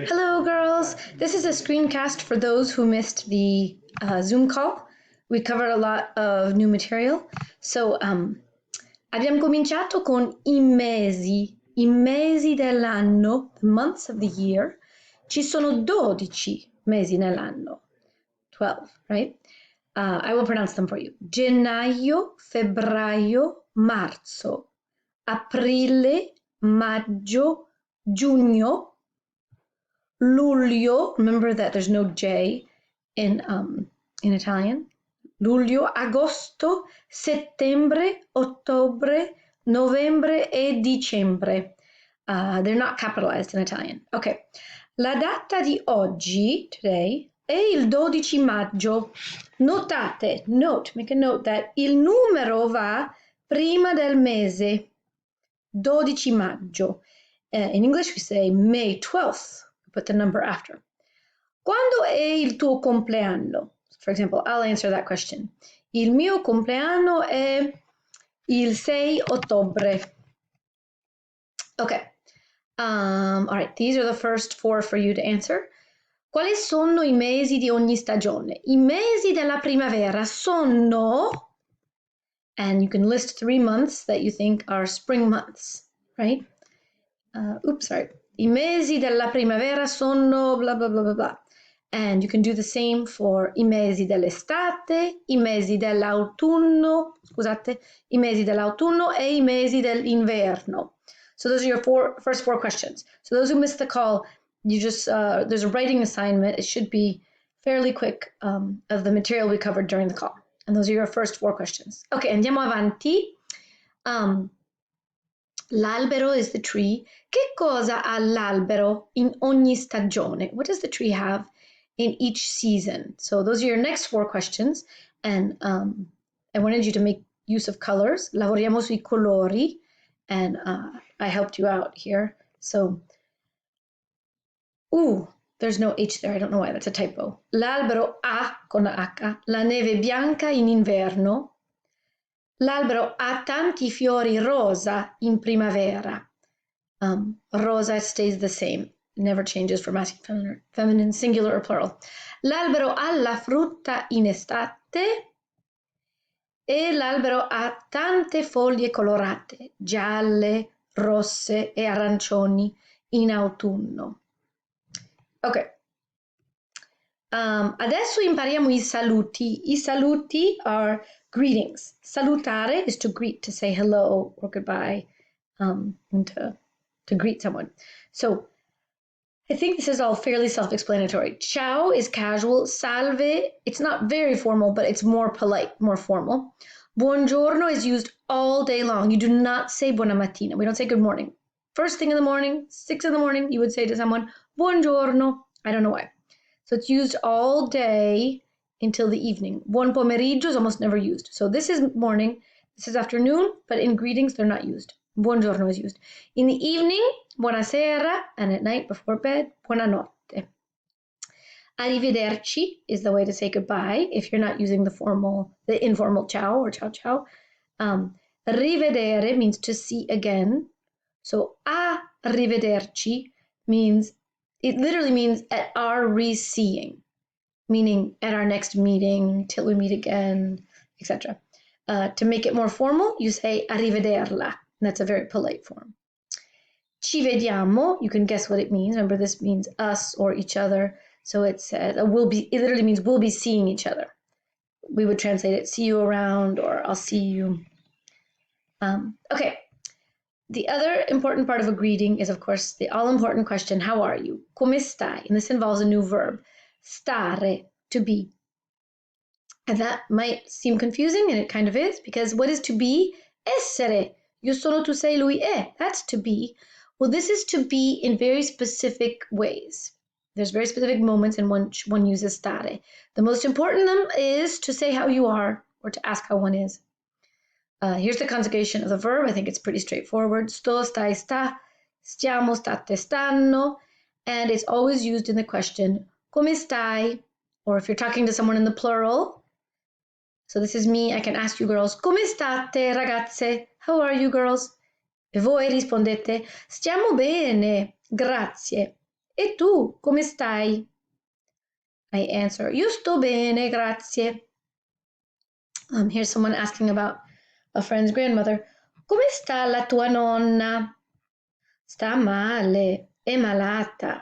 Hello, girls. This is a screencast for those who missed the Zoom call. We covered a lot of new material. So, abbiamo cominciato con i mesi dell'anno, the months of the year. Ci sono 12 mesi nell'anno. 12, right? I will pronounce them for you. Gennaio, febbraio, marzo, aprile, maggio, giugno, luglio. Remember that there's no J in Italian. Luglio, agosto, settembre, ottobre, novembre e dicembre. They're not capitalized in Italian. Ok. La data di oggi, today, è il 12 maggio. Notate, make a note that il numero va prima del mese. 12 maggio. In English we say May 12th. Put the number after. Quando è il tuo compleanno? For example, I'll answer that question. Il mio compleanno è il 6 ottobre. Okay. All right, these are the first 4 for you to answer. Quali sono i mesi di ogni stagione? I mesi della primavera sono, and you can list 3 months that you think are spring months, right? Sorry. I mesi della primavera sono blah, blah, blah, blah, blah. And you can do the same for i mesi dell'estate, i mesi dell'autunno, i mesi dell'autunno e i mesi dell'inverno. So those are your first four questions. So those who missed the call, you just, there's a writing assignment. It should be fairly quick of the material we covered during the call. And those are your first 4 questions. Ok, andiamo avanti. L'albero is the tree. Che cosa ha l'albero in ogni stagione? What does the tree have in each season? So those are your next 4 questions. And I wanted you to make use of colors. Lavoriamo sui colori. And I helped you out here. So, there's no H there. I don't know why. That's a typo. L'albero ha, con la H, la neve bianca in inverno. L'albero ha tanti fiori rosa in primavera. Rosa stays the same. It never changes for masculine, feminine, singular, or plural. L'albero ha la frutta in estate. E l'albero ha tante foglie colorate, gialle, rosse e arancioni in autunno. Ok. Adesso impariamo i saluti. I saluti are greetings. Salutare is to greet, to say hello or goodbye, and to greet someone. So I think this is all fairly self-explanatory. Ciao is casual. Salve, it's not very formal, but it's more polite, more formal. Buongiorno is used all day long. You do not say buona mattina. We don't say good morning. First thing in the morning, 6 in the morning, you would say to someone, buongiorno. I don't know why. So it's used all day until the evening. Buon pomeriggio is almost never used. So this is morning, this is afternoon, but in greetings, they're not used. Buongiorno is used. In the evening, buonasera, and at night before bed, buonanotte. Arrivederci is the way to say goodbye if you're not using the informal ciao or ciao ciao. Rivedere means to see again. So arrivederci it literally means at our re-seeing, meaning at our next meeting, till we meet again, etc. To make it more formal, you say arrivederla. And that's a very polite form. Ci vediamo, you can guess what it means. Remember, this means us or each other. So it literally means we'll be seeing each other. We would translate it, see you around, or I'll see you. Okay. The other important part of a greeting is, of course, the all-important question, how are you? Come stai? And this involves a new verb, stare, to be. And that might seem confusing, and it kind of is, because what is to be? Essere. Io sono, tu sei, lui è. That's to be. Well, this is to be in very specific ways. There's very specific moments in which one uses stare. The most important of them is to say how you are, or to ask how one is. Here's the conjugation of the verb. I think it's pretty straightforward. Sto, stai, sta, stiamo, state, stanno. And it's always used in the question, come stai? Or if you're talking to someone in the plural. So this is me. I can ask you girls, come state, ragazze? How are you girls? E voi rispondete, stiamo bene, grazie. E tu, come stai? I answer, io sto bene, grazie. Here's someone asking about a friend's grandmother. Come sta la tua nonna? Sta male, è malata.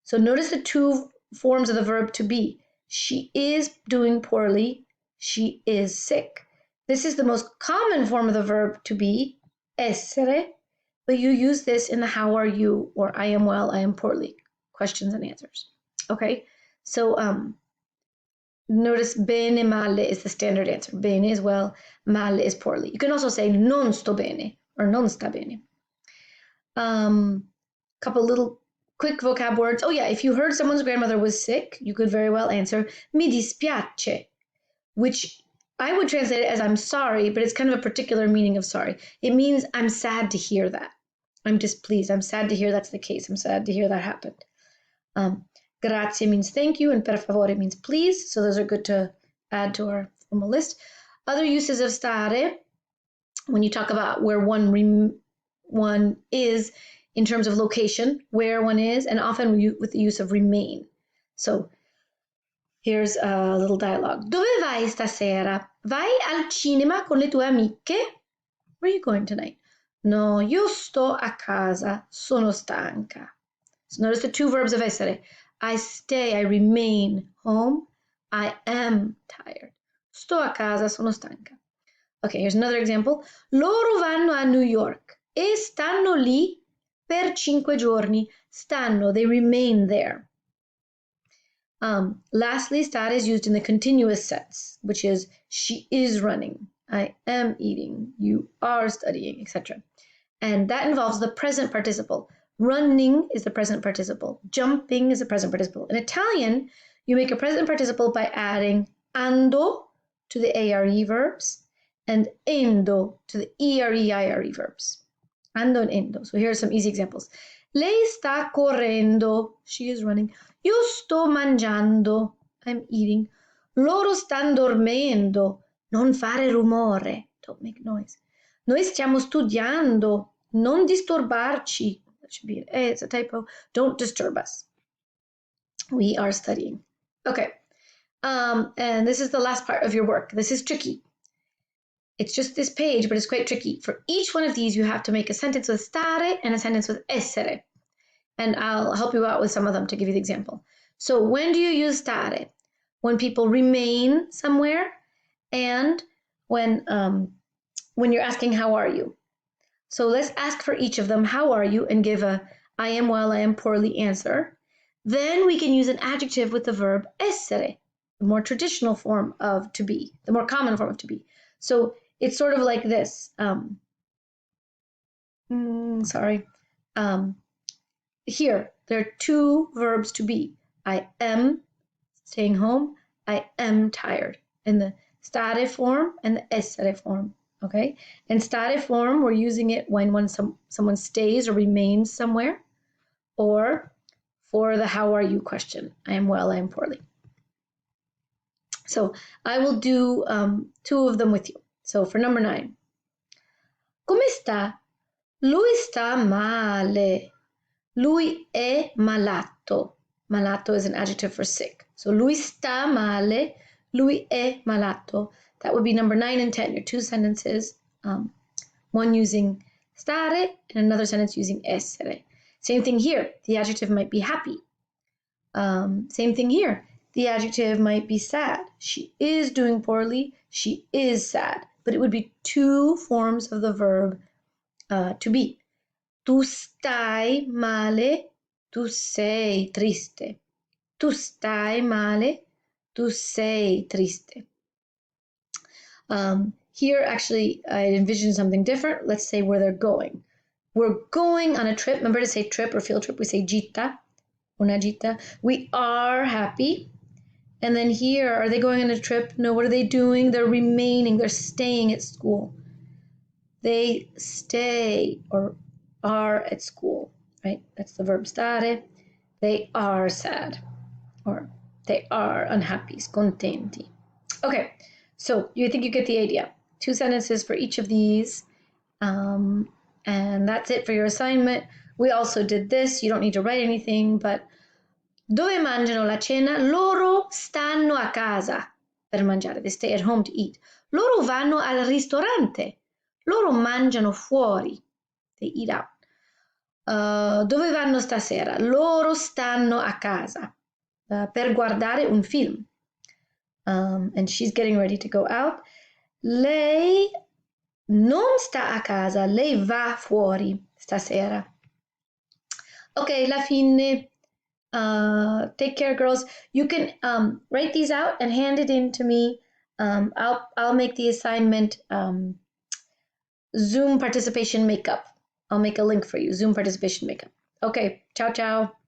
So notice the two forms of the verb to be. She is doing poorly. She is sick. This is the most common form of the verb to be, essere, but you use this in the how are you or I am well, I am poorly questions and answers. Okay, so notice bene, male is the standard answer. Bene is well, male is poorly. You can also say non sto bene or non sta bene. Couple little quick vocab words. Oh yeah, if you heard someone's grandmother was sick, you could very well answer mi dispiace, which I would translate it as I'm sorry, but it's kind of a particular meaning of sorry. It means I'm sad to hear that. I'm displeased. I'm sad to hear that's the case. I'm sad to hear that happened. Grazie means thank you, and per favore means please. So those are good to add to our formal list. Other uses of stare, when you talk about where one is in terms of location, where one is, and often with the use of remain. So here's a little dialogue. Dove vai stasera? Vai al cinema con le tue amiche? Where are you going tonight? No, io sto a casa, sono stanca. So notice the two verbs of essere. I stay, I remain home. I am tired. Sto a casa, sono stanca. Okay, here's another example. Loro vanno a New York e stanno lì per 5 giorni. Stanno, they remain there. Lastly, stare is used in the continuous sense, which is she is running, I am eating, you are studying, etc. And that involves the present participle. Running is the present participle. Jumping is the present participle. In Italian, you make a present participle by adding ando to the ARE verbs and endo to the ERE-IRE verbs. Ando and endo. So here are some easy examples. Lei sta correndo. She is running. Io sto mangiando. I'm eating. Loro stanno dormendo. Non fare rumore. Don't make noise. Noi stiamo studiando. Non disturbarci. That should be it's a typo. Don't disturb us. We are studying. Okay. And this is the last part of your work. This is tricky. It's just this page, but it's quite tricky. For each one of these, you have to make a sentence with stare and a sentence with essere. And I'll help you out with some of them to give you the example. So when do you use stare? When people remain somewhere and when you're asking, how are you? So let's ask for each of them, how are you? And give a I am well, I am poorly answer. Then we can use an adjective with the verb essere, the more traditional form of to be, the more common form of to be. So it's sort of like this. Here, there are two verbs to be. I am staying home. I am tired. In the stare form and the essere form. Okay? In stare form, we're using it when someone stays or remains somewhere, or for the how are you question. I am well, I am poorly. So I will do two of them with you. So for number 9. Come sta? Lui sta male. Lui è malato. Malato is an adjective for sick. So lui sta male. Lui è malato. That would be number 9 and 10, your two sentences. One using stare and another sentence using essere. Same thing here. The adjective might be happy. Same thing here. The adjective might be sad. She is doing poorly. She is sad. But it would be two forms of the verb to be. Tu stai male, tu sei triste. Tu stai male, tu sei triste. Here, actually, I envision something different. Let's say where they're going. We're going on a trip. Remember to say trip or field trip. We say gita, una gita. We are happy. And then here, are they going on a trip? No, what are they doing? They're remaining. They're staying at school. They stay or are at school, right? That's the verb stare. They are sad or they are unhappy, scontenti. Okay, so you think you get the idea. Two sentences for each of these. And that's it for your assignment. We also did this. You don't need to write anything, but dove mangiano la cena? Loro stanno a casa per mangiare. They stay at home to eat. Loro vanno al ristorante. Loro mangiano fuori. They eat out. Dove vanno stasera? Loro stanno a casa per guardare un film. And she's getting ready to go out. Lei non sta a casa, lei va fuori stasera. Ok, la fine. Take care, girls. You can write these out and hand it in to me. I'll make the assignment Zoom participation makeup. I'll make a link for you. Zoom participation makeup. Okay, ciao, ciao.